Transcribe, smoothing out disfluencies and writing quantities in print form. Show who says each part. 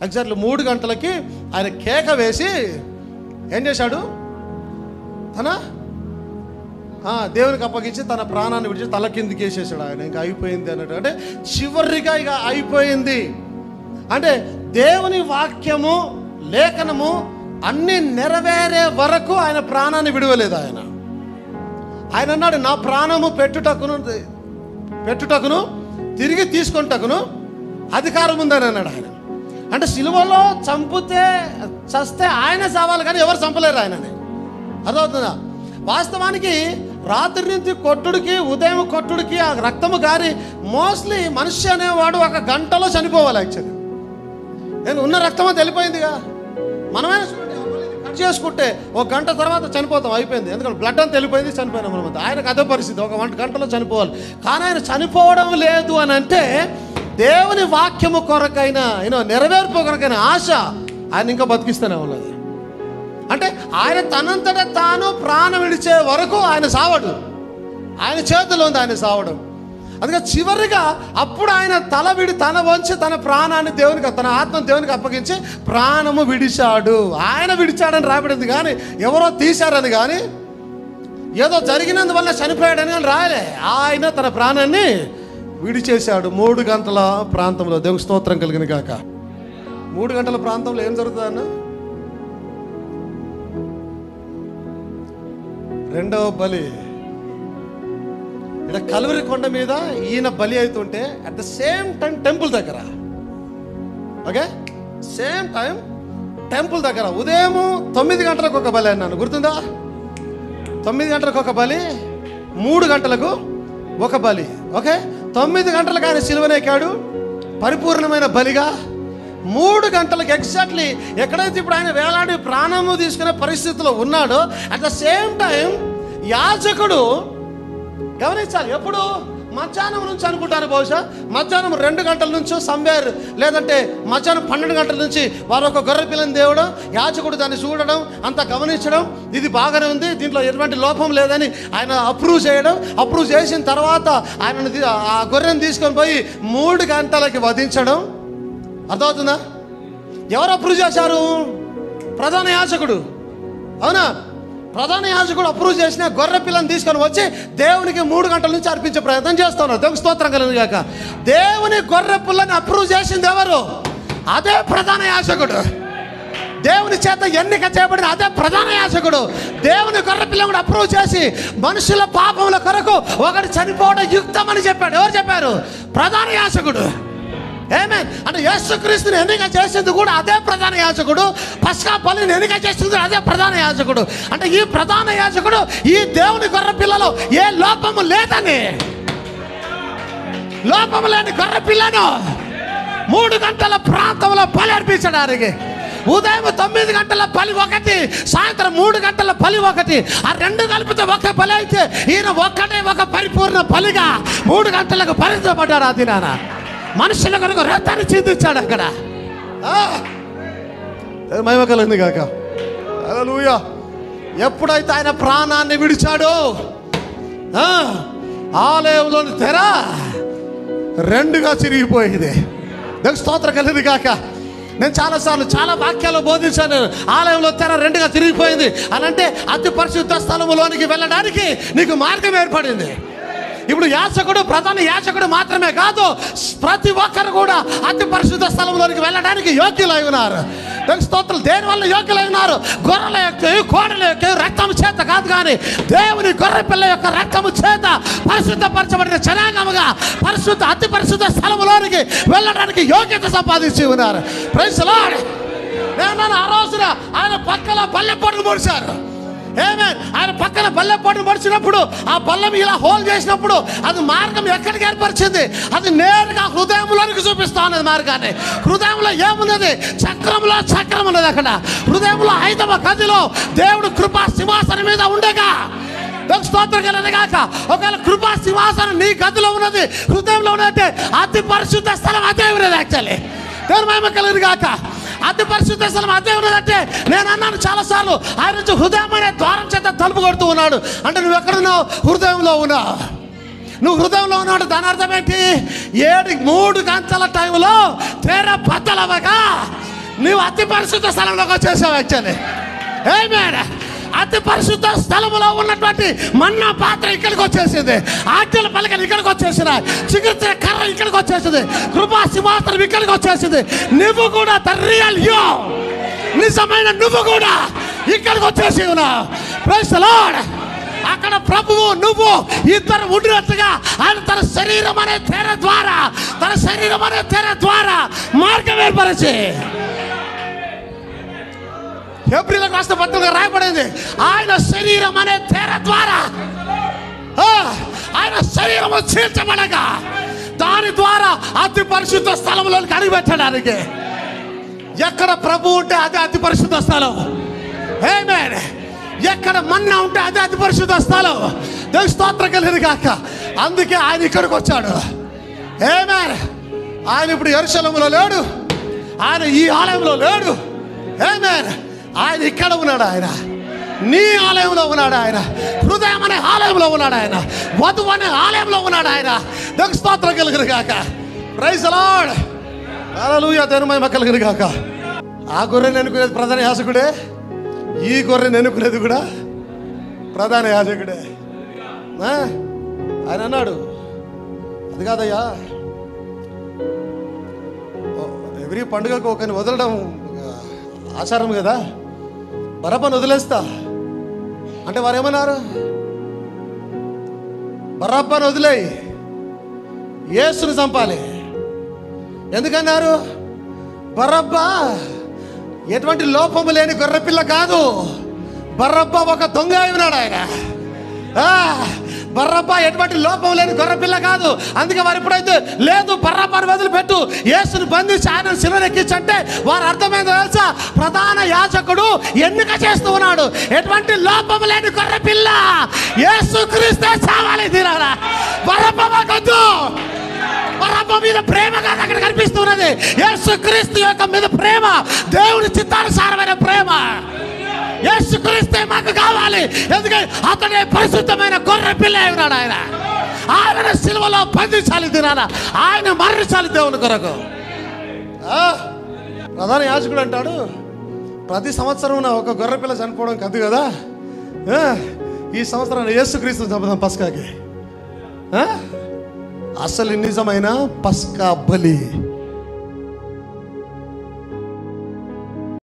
Speaker 1: Exactly 3 గంటలకి ఆయన కేక వేసి ఏం చేశాడు? తన దేవునికి అప్పగించి తన ప్రాణాన్ని విడిచి తల కిందికి వేసేసాడు ఆయన. ఇంకా అయిపోయింది అన్నట్టు. అంటే చివరిగా ఇక అయిపోయింది. అంటే దేవుని వాక్యము, లేఖనము అన్నీ నెరవేరే వరకు ఆయన ప్రాణాన్ని విడవలేదు. ఆయన అన్నాడు, నా ప్రాణము పెట్టుటకును తిరిగి తీసుకొనుటకును అధికారం ఉందని అన్నాడు ఆయన. అంటే సిలువలో చస్తే ఆయన చావాలి, కానీ ఎవరు చంపలేరు ఆయనని. అర్థమవుతుందా? వాస్తవానికి రాత్రి నుంచి కొట్టుడికి, ఉదయం కొట్టుడికి ఆ రక్తము గారి మోస్ట్లీ మనిషి అనేవాడు 1 గంటలో చనిపోవాలి. యాక్చువల్లీ నేను ఉన్న రక్తం అంతా వెళ్ళిపోయిందిగా. మనమే కట్ చేసుకుంటే 1 గంట తర్వాత చనిపోతాం, అయిపోయింది. ఎందుకంటే బ్లడ్ అంతా వెళ్ళిపోయింది, చనిపోయినాం మనమంతా. ఆయనకు అదే పరిస్థితి, 1 గంటలో చనిపోవాలి. కానీ ఆయన చనిపోవడం లేదు అని అంటే దేవుని వాక్యము కొరకైనా నెరవేర్పు కొరకైన ఆశ ఆయన ఇంకా బతికిస్తూనే ఉన్నది. అంటే ఆయన తనంతట తాను ప్రాణం విడిచే వరకు ఆయన సావడు. ఆయన చేతిలో ఉంది ఆయన సావడం. అందుకే చివరిగా అప్పుడు ఆయన తన వంచి తన ప్రాణాన్ని దేవునికి, తన ఆత్మను దేవునికి అప్పగించి ప్రాణము విడిచాడు. ఆయన విడిచాడని రాబడింది, కానీ ఎవరో తీశారని కానీ ఏదో జరిగినందువల్ల చనిపోయాడని కానీ రాయలే. ఆయన తన ప్రాణాన్ని విడిచేశాడు 3 గంటల ప్రాంతంలో. దేవునికి స్తోత్రం కలిగిన గాక. 3 గంటల ప్రాంతంలో ఏం జరుగుతుంది అన్న? రెండవ బలి. ఇక్కడ కల్వరి కొండ మీద ఈయన బలి అవుతుంటే at the same time temple దగ్గర, ఓకే, సేమ్ టైం టెంపుల్ దగ్గర ఉదయం 9 గంటలకు ఒక బలి అన్నాను, గుర్తుందా? 9 గంటలకు ఒక బలి, 3 గంటలకు ఒక బలి. ఓకే, 9 గంటలకు ఆయన సిలువనెక్కాడు పరిపూర్ణమైన బలిగా. 3 గంటలకు ఎగ్జాక్ట్లీ ఎక్కడైతే ఇప్పుడు ఆయన వేలాడి ప్రాణము తీసుకునే పరిస్థితిలో ఉన్నాడో అట్ ద సేమ్ టైం యాజకుడు, గమనించాలి, ఎప్పుడు మధ్యాహ్నం నుంచి అనుకుంటారు, బహుశా మధ్యాహ్నం 2 గంటల నుంచి సంవేర్, లేదంటే మధ్యాహ్నం 12 గంటల నుంచి వారు ఒక గొర్రె పిల్లని తేవడం, యాజకుడు దాన్ని చూడడం, అంతా గమనించడం, ఇది బాగానే ఉంది, దీంట్లో ఎటువంటి లోపం లేదని ఆయన అప్రూవ్ చేయడం. అప్రూవ్ చేసిన తర్వాత ఆయన ఆ గొర్రెను తీసుకొని పోయి 3 గంటలకి వధించడం. అర్థమవుతుందా? ఎవరు అప్రూవ్ చేశారు? ప్రధాన యాజకుడు. అవునా? ప్రధాన యాజకుడు అప్రూవ్ చేసిన గొర్రె పిల్లని తీసుకొని వచ్చి దేవునికి 3 గంటల నుంచి అర్పించే ప్రయత్నం చేస్తున్నారు. దేవునికి స్తోత్రం కలుగును గాక. దేవుని గొర్రె పిల్లని అప్రూవ్ చేసింది ఎవరు? అదే ప్రధాన యాజకుడు. దేవుని చేత ఎన్నిక చేయబడిన అదే ప్రధాన యాజకుడు దేవుని గొర్రె పిల్లని కూడా అప్రూవ్ చేసి మనుషుల పాపముల కొరకు ఒకటి చనిపోవడం యుక్తం అని చెప్పాడు. ఎవరు చెప్పారు? ప్రధాన యాజకుడు. ఆమేన్. అంటే యేసుక్రీస్తుని ఎన్నిక చేసింది కూడా అదే ప్రధాన యాజకుడు. పస్కా బలిని ఎన్నిక చేసింది అదే ప్రధాన యాజకుడు. అంటే ఈ ప్రధాన యాజకుడు ఈ దేవుని గొర్రె పిల్లలో ఏ లోపము లేదని, లోపము లేని గొర్రె పిల్లను 3 గంటల ప్రాంతంలో బలి అర్పించడానికి, ఉదయం 9 గంటల బలి ఒకటి, సాయంత్రం 3 గంటల బలి ఒకటి, ఆ 2 కలిపితే ఒక బలి అయితే ఈయన ఒక్కటే ఒక పరిపూర్ణ బలిగా 3 గంటలకు భరించబడ్డాడు. ఆ దినాన మనుషుల కొరకు రక్తాన్ని చిందించాడు అక్కడ. మహిమ కలుగును గాక. హల్లెలూయా. ఎప్పుడైతే ఆయన ప్రాణాన్ని విడిచాడో ఆలయంలోని తెర 2గా చిరిగిపోయింది. దేవునికి స్తోత్రం కలుగును గాక. నేను చాలాసార్లు చాలా వాక్యాలు బోధించాను. ఆలయంలో తెర 2గా తిరిగిపోయింది అని అంటే అతి పరిశుద్ధ స్థలములోనికి వెళ్ళడానికి నీకు మార్గం ఏర్పడింది. ఇప్పుడు యాజకుడు, ప్రధాన యాజకుడు మాత్రమే కాదు, ప్రతి ఒక్కరు కూడా అతి పరిశుద్ధ స్థలంలోనికి వెళ్ళడానికి యోగ్యులై ఉన్నారు. స్తోత్రం. దేనివల్ల యోగ్యులై ఉన్నారు? గొర్రెల యొక్క, కోడల యొక్క రక్తము చేత కాదు, కానీ దేవుని గొర్రె పిల్ల యొక్క రక్తము చేత పరిశుద్ధపరచబడిన జనాంగముగా పరిశుద్ధ, అతి పరిశుద్ధ స్థలంలోనికి వెళ్ళడానికి యోగ్యత సంపాదించి ఉన్నారు. Praise the Lord. నేను ఆ రోజున ఆయన పక్కన బల్లెపోటును పొడిచారు. ఆమేన్. ఆయన పక్కన బల్లెపోటును పొడిచినప్పుడు ఆ బల్లం ఇలా హోల్ చేసినప్పుడు అది మార్గం ఎక్కడికి ఏర్పరిచింది? అది నేరుగా హృదయంలోనికి చూపిస్తా ఉన్నది మార్గాన్ని. హృదయంలో ఏమున్నది? చక్రంలో చక్రం ఉన్నది. అక్కడ హృదయంలో 5వ గదిలో దేవుడు కృపా సింహాసనం మీద ఉండగా, స్తోత్రం కలుగుగాక. ఒకవేళ కృపా సింహాసనం నీ గదిలో ఉన్నది, హృదయంలో ఉన్నదంటే అతి పరిశుద్ధ స్థలం అదే ఉన్నది. యాక్చువల్లీ దేవుని మహిమ కలుగుగాక. అతి పరిశుద్ధ స్థలం అదే ఉన్నదంటే నేను అన్నాను చాలాసార్లు, ఆయన నుంచి హృదయం అనే ద్వారం చేత తలుపు కొడుతూ ఉన్నాడు. అంటే నువ్వు ఎక్కడున్నావు? హృదయంలో ఉన్నావు. నువ్వు హృదయంలో ఉన్నాడు. దాని అర్థం ఏంటి? 3 గంటల టైంలో తెర బద్దలవగా నీవు అతి పరిశుద్ధ స్థలంలోకి వచ్చేసావు. యాక్చువల్లీ ఆమేన్. అతి పరిశుద్ధ స్థలములో ఉన్నటువంటి మన్నా పాత్ర ఇక్కడికి వచ్చేసింది. ఆజ్ఞల పలకలు ఇక్కడికి వచ్చేసినాయి. చికిత్స కర్ర ఇక్కడికి వచ్చేసింది. కృపా సింహాసనం ఇక్కడికి వచ్చేసింది. నువ్వు కూడా ద రియల్ యు, నిజమైన నువ్వు కూడా ఇక్కడికి వచ్చేసి ఉన్నావు. Praise the Lord. అక్కడ ప్రభువు నువ్వు ఇద్దరు ఉండినట్టుగా ఆయన తన శరీరం అనే తెర ద్వారా మార్గం ఏర్పరిచి, ఏప్రిల్ రాష్ట్ర పత్రికలో రాయబడింది, ఆయన శరీరం అనే తెర ద్వారా ఆయన శరీరము చీల్చబడగా దాని ద్వారా అతి పరిశుద్ధ స్థలంలోకి అడుగుపెట్టడానికి. ఎక్కడ ప్రభు ఉంటే అదే అతి పరిశుద్ధ స్థలం. ఆమేన్. ఎక్కడ మన్నా ఉంటే అదే అతి పరిశుద్ధ స్థలం. దేవుని స్తోత్రం కలుగును గాక. అందుకే ఆయన ఇక్కడికి వచ్చాడు. ఆమేన్. ఆయన ఇప్పుడు యెరూషలేములో లేడు, ఆయన ఈ ఆలయంలో లేడు. ఆమేన్. ఆయన ఇక్కడ ఉన్నాడు. ఆయన నీ ఆలయంలో ఉన్నాడు. ఆయన హృదయం అనే ఆలయంలో ఉన్నాడు. ఆయన వధువు అనే ఆలయంలో ఉన్నాడు. ఆయన దేవుని స్తోత్రం కలుగును గాక. Praise the Lord. హల్లెలూయా. దేవుని మహిమ కలుగును గాక. ఆ గొర్రెని ఎన్నుకునేది ప్రధాన యాజకుడే, ఈ గొర్రెని ఎన్నుకునేది కూడా ప్రధాన యాజకుడే. ఆయన అన్నాడు, అది కాదయ్యా, ఎవ్రీ పండుగకు ఒకరిని వదలడం ఆచారం కదా, బరబ్బను వదిలేస్తా అంటే వారు ఏమన్నారు? బరబ్బను వదిలేయి, యేసుని చంపాలి. ఎందుకన్నారు? బరబ్బా ఎటువంటి లోపము లేని గొర్రెపిల్ల కాదు. బరబ్బా ఒక దొంగ అయినాడు. ఆయన బరబ్బా ఎటువంటి లోపం లేని గొర్రెపిల్ల కాదు. అందుకే వారు ఎప్పుడైతే లేదు బరబ్బాను వదిలిపెట్టు, యేసుని బంధించి ఆయన శిలువెక్కించంటే వారు అర్థమైంది తెలుసా? ప్రధాన యాజకుడు ఎన్నిక చేస్తూ ఉన్నాడు. ఎటువంటి లోపం లేని గొర్రెపిల్ల యేసుక్రీస్తే చావాలి. తీరాలా బరబ్బా మాకొద్దు. బరబ్బా మీద ప్రేమ కాదు అక్కడ కనిపిస్తున్నది. యేసుక్రీస్తు యొక్క మీద ప్రేమ, దేవుని చిత్తానుసారమైన ప్రేమ. యేసుక్రీస్తే మాకు కావాలి. ఎందుకంటే అతడే పరిశుద్ధమైన గొర్రె పిల్ల అయి ఉన్నాడు. ఆయన సిలువలో బంధించాలి. తినాలా ఆయన మరణించాలి దేవుని కొరకు. ప్రధాన యాజకుడు అంటాడు, ప్రతి సంవత్సరం ఒక గొర్రె పిల్ల చనిపోవడం కాదు కదా, ఈ సంవత్సరం యేసుక్రీస్తుని చంపుదాం పస్కాకి. అసలు నిజమైన పస్కా బలి